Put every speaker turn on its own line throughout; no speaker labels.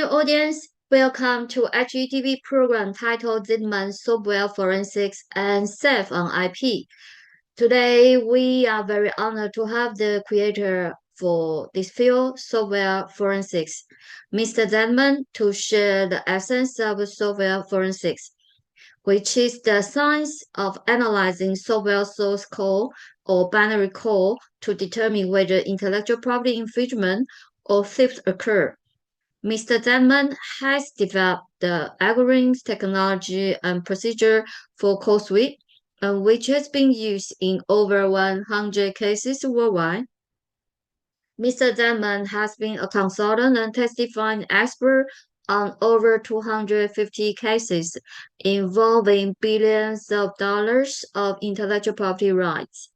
Dear audience, welcome to HETV program titled Zeidman Software Forensics and Safe on IP. Today, we are very honored to have the creator for this field, software forensics, Mr. Zeidman, to share the essence of software forensics, which is the science of analyzing software source code or binary code to determine whether intellectual property infringement or theft occur. Mr. Zeidman has developed the algorithms, technology, and procedure for code sweep, which has been used in over 100 cases worldwide. Mr. Zeidman has been a consultant and testifying expert on over 250 cases involving billions of dollars of intellectual property rights.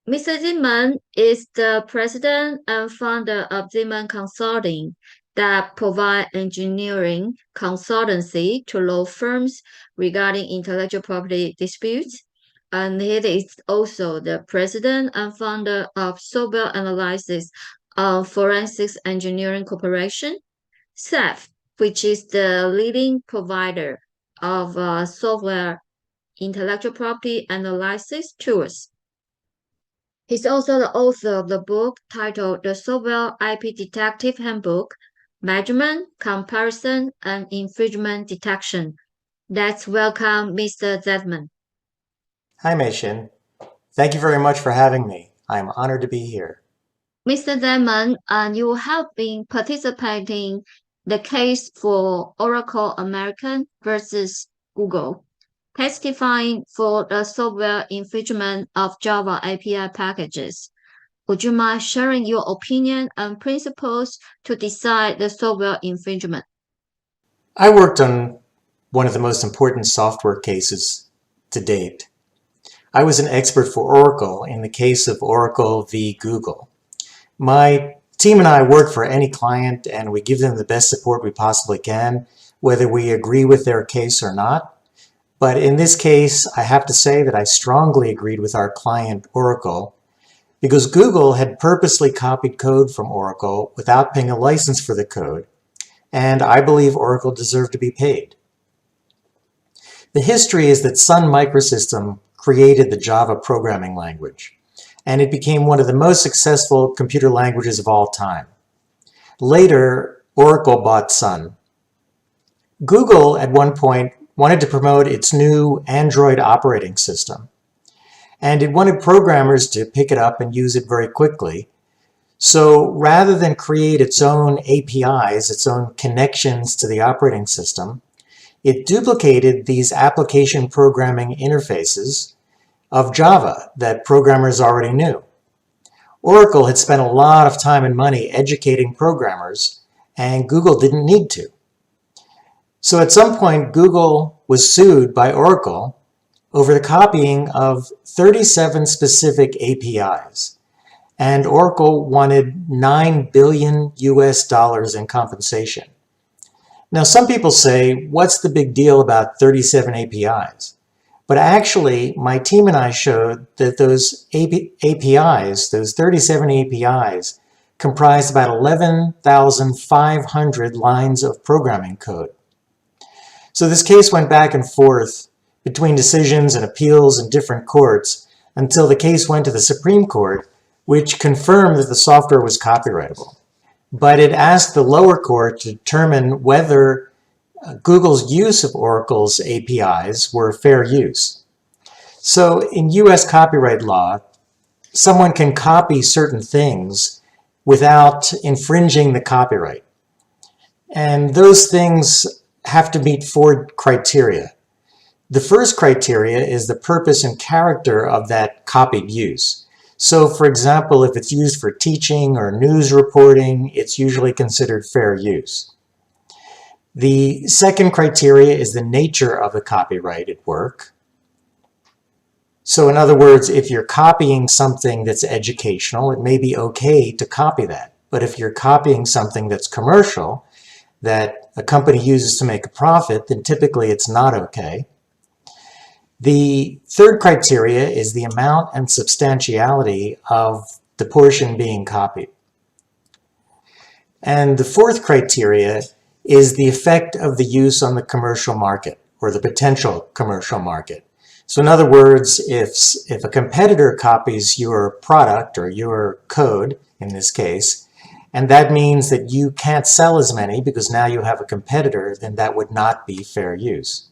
Mr. Zeidman is the president and founder of Zeidman Consulting that provide engineering consultancy to law firms regarding intellectual property disputes. And he is also the president and founder of Software Analysis of Forensics Engineering Corporation, SAF, which is the leading provider of software intellectual property analysis tools. He's also the author of the book titled The Software IP Detective Handbook, Measurement, Comparison, and Infringement Detection. Let's welcome Mr. Zeidman.
Hi, Mei-Hsin. Thank you very much for having me. I'm honored to be here.
Mr. Zeidman, you have been participating the case for Oracle American versus Google, testifying for the software infringement of Java API packages. Would you mind sharing your opinion and principles to decide the software infringement?
I worked on one of the most important software cases to date. I was an expert for Oracle in the case of Oracle v. Google. My team and I work for any client and we give them the best support we possibly can, whether we agree with their case or not. But in this case, I have to say that I strongly agreed with our client, Oracle, because Google had purposely copied code from Oracle without paying a license for the code, and I believe Oracle deserved to be paid. The history is that Sun Microsystem created the Java programming language, and it became one of the most successful computer languages of all time. Later, Oracle bought Sun. Google, at one point, wanted to promote its new Android operating system. And it wanted programmers to pick it up and use it very quickly. So rather than create its own APIs, its own connections to the operating system, it duplicated these application programming interfaces of Java that programmers already knew. Oracle had spent a lot of time and money educating programmers, and Google didn't need to. So at some point, Google was sued by Oracle over the copying of 37 specific APIs. And Oracle wanted $9 billion in compensation. Now, some people say, what's the big deal about 37 APIs? But actually, my team and I showed that those APIs, those 37 APIs, comprised about 11,500 lines of programming code. So this case went back and forth between decisions and appeals in different courts until the case went to the Supreme Court, which confirmed that the software was copyrightable. But it asked the lower court to determine whether Google's use of Oracle's APIs were fair use. So in US copyright law, someone can copy certain things without infringing the copyright. And those things have to meet 4 criteria. The first criteria is the purpose and character of that copied use. So, for example, if it's used for teaching or news reporting, it's usually considered fair use. The second criteria is the nature of the copyrighted work. So, in other words, if you're copying something that's educational, it may be okay to copy that. But if you're copying something that's commercial, that a company uses to make a profit, then typically it's not okay. The third criteria is the amount and substantiality of the portion being copied. And the fourth criteria is the effect of the use on the commercial market or the potential commercial market. So in other words, if a competitor copies your product or your code, in this case, and that means that you can't sell as many because now you have a competitor, then that would not be fair use.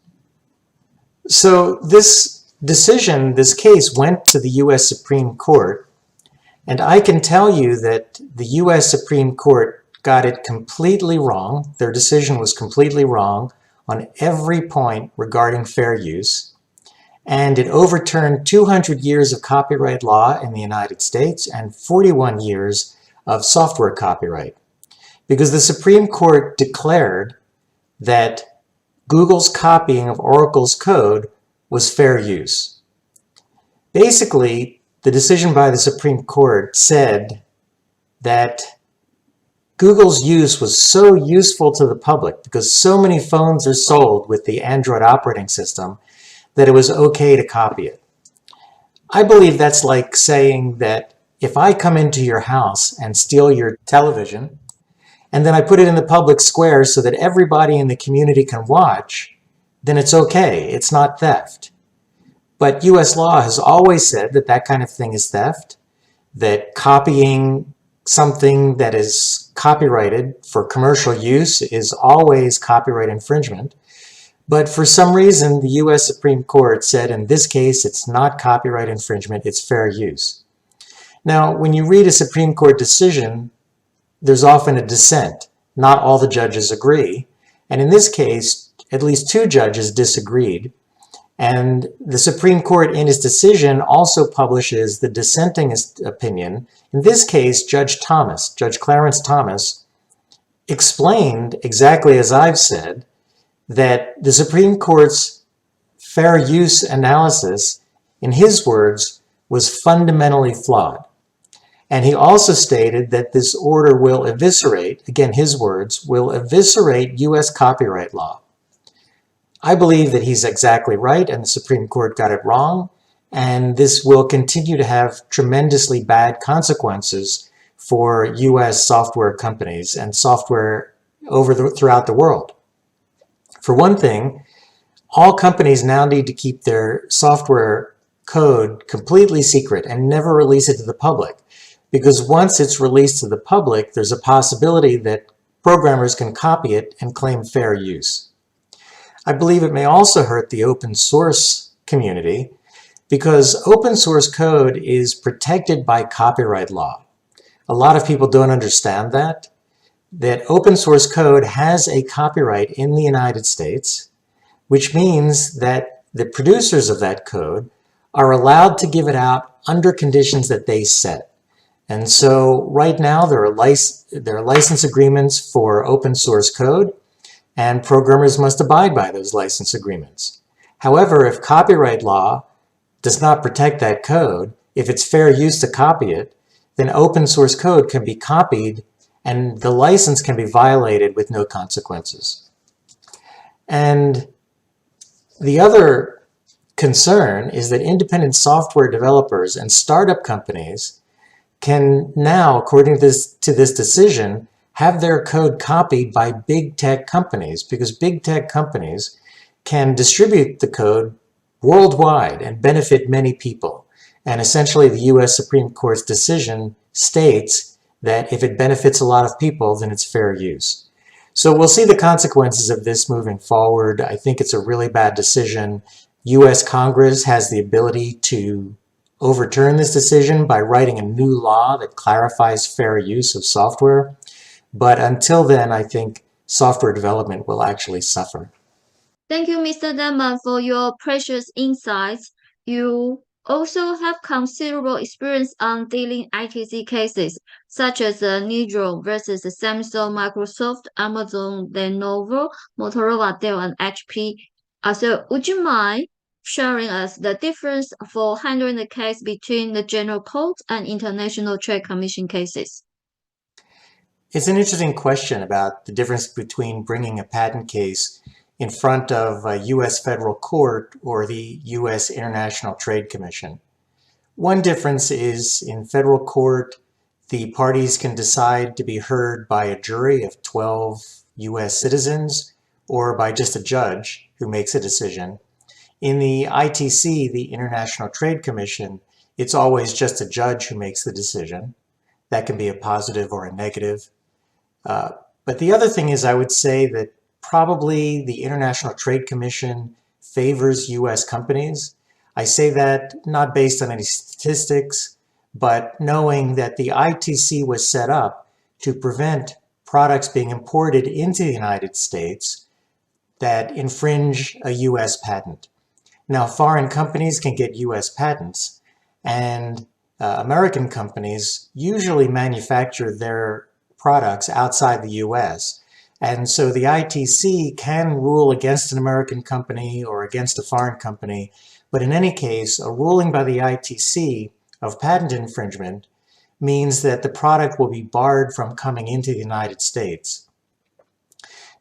So this decision, this case, went to the U.S. Supreme Court, and I can tell you that the U.S. Supreme Court got it completely wrong. Their decision was completely wrong on every point regarding fair use, and it overturned 200 years of copyright law in the United States and 41 years of software copyright, because the Supreme Court declared that Google's copying of Oracle's code was fair use. Basically, the decision by the Supreme Court said that Google's use was so useful to the public because so many phones are sold with the Android operating system that it was okay to copy it. I believe that's like saying that if I come into your house and steal your television, and then I put it in the public square so that everybody in the community can watch, then it's okay. It's not theft. But U.S. law has always said that that kind of thing is theft, that copying something that is copyrighted for commercial use is always copyright infringement. But for some reason, the U.S. Supreme Court said in this case, it's not copyright infringement, it's fair use. Now, when you read a Supreme Court decision, there's often a dissent. Not all the judges agree. And in this case, at least 2 judges disagreed. And the Supreme Court, in its decision, also publishes the dissenting opinion. In this case, Judge Clarence Thomas, explained exactly as I've said, that the Supreme Court's fair use analysis, in his words, was fundamentally flawed. And he also stated that this order will eviscerate, again his words, will eviscerate U.S. copyright law. I believe that he's exactly right and the Supreme Court got it wrong, and this will continue to have tremendously bad consequences for U.S. software companies and software throughout the world. For one thing, all companies now need to keep their software code completely secret and never release it to the public. Because once it's released to the public, there's a possibility that programmers can copy it and claim fair use. I believe it may also hurt the open source community because open source code is protected by copyright law. A lot of people don't understand that open source code has a copyright in the United States, which means that the producers of that code are allowed to give it out under conditions that they set. And so right now there are license agreements for open source code, and programmers must abide by those license agreements. However, if copyright law does not protect that code, if it's fair use to copy it, then open source code can be copied and the license can be violated with no consequences. And the other concern is that independent software developers and startup companies can now, according to this decision, have their code copied by big tech companies because big tech companies can distribute the code worldwide and benefit many people. And essentially the U.S. Supreme Court's decision states that if it benefits a lot of people, then it's fair use. So we'll see the consequences of this moving forward. I think it's a really bad decision. U.S. Congress has the ability to overturn this decision by writing a new law that clarifies fair use of software. But until then, I think software development will actually suffer.
Thank you, Mr. Zeidman, for your precious insights. You also have considerable experience on dealing ITC cases, such as Nidro versus Samsung, Microsoft, Amazon, Lenovo, Motorola, Dell, and HP. So would you mind sharing us the difference for handling the case between the General Court and International Trade Commission cases?
It's an interesting question about the difference between bringing a patent case in front of a U.S. federal court or the U.S. International Trade Commission. One difference is in federal court, The parties can decide to be heard by a jury of 12 U.S. citizens or by just a judge who makes a decision. In the ITC, the International Trade Commission, it's always just a judge who makes the decision. That can be a positive or a negative. But the other thing is, I would say that probably the International Trade Commission favors U.S. companies. I say that not based on any statistics, but knowing that the ITC was set up to prevent products being imported into the United States that infringe a U.S. patent. Now, foreign companies can get U.S. patents, and American companies usually manufacture their products outside the U.S. And so the ITC can rule against an American company or against a foreign company, but in any case, a ruling by the ITC of patent infringement means that the product will be barred from coming into the United States.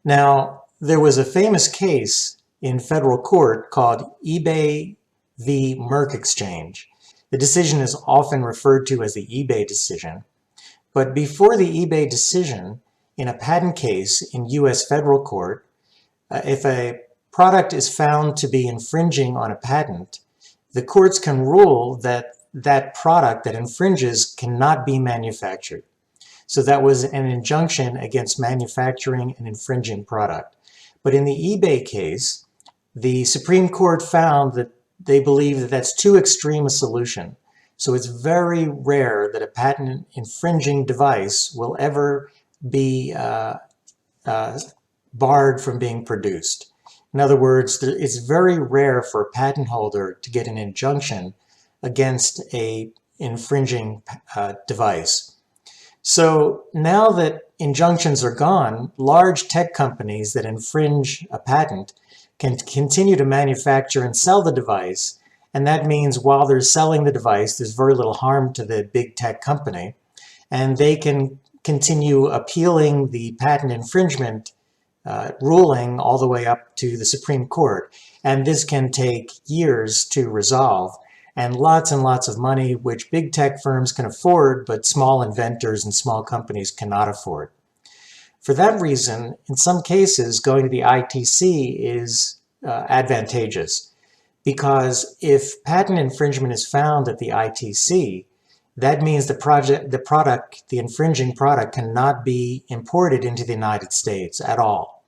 Now, there was a famous case in federal court called eBay v. Merck Exchange. The decision is often referred to as the eBay decision. But before the eBay decision, in a patent case in U.S. federal court, if a product is found to be infringing on a patent, the courts can rule that that product that infringes cannot be manufactured. So that was an injunction against manufacturing an infringing product. But in the eBay case, the Supreme Court found that they believe that that's too extreme a solution. So it's very rare that a patent infringing device will ever be barred from being produced. In other words, it's very rare for a patent holder to get an injunction against an infringing device. So now that injunctions are gone, large tech companies that infringe a patent can continue to manufacture and sell the device. And that means while they're selling the device, there's very little harm to the big tech company. And they can continue appealing the patent infringement ruling all the way up to the Supreme Court. And this can take years to resolve, and lots of money, which big tech firms can afford, but small inventors and small companies cannot afford. For that reason, in some cases, going to the ITC is advantageous, because if patent infringement is found at the ITC, that means the infringing product cannot be imported into the United States at all,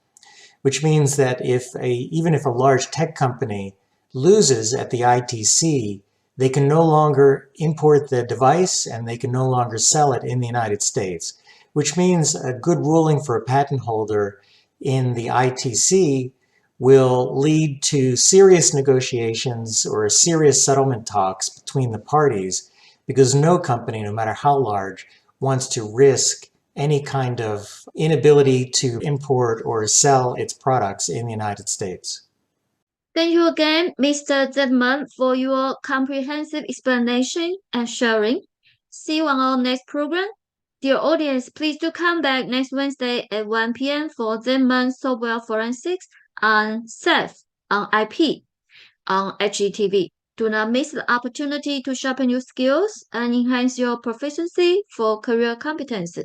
which means that even if a large tech company loses at the ITC, they can no longer import the device and they can no longer sell it in the United States, which means a good ruling for a patent holder in the ITC will lead to serious negotiations or serious settlement talks between the parties, because no company, no matter how large, wants to risk any kind of inability to import or sell its products in the United States.
Thank you again, Mr. Zeidman, for your comprehensive explanation and sharing. See you on our next program. Dear audience, please do come back next Wednesday at 1 p.m. for Zeidman Software Forensics and SEF on IP on HGTV. Do not miss the opportunity to sharpen your skills and enhance your proficiency for career competency.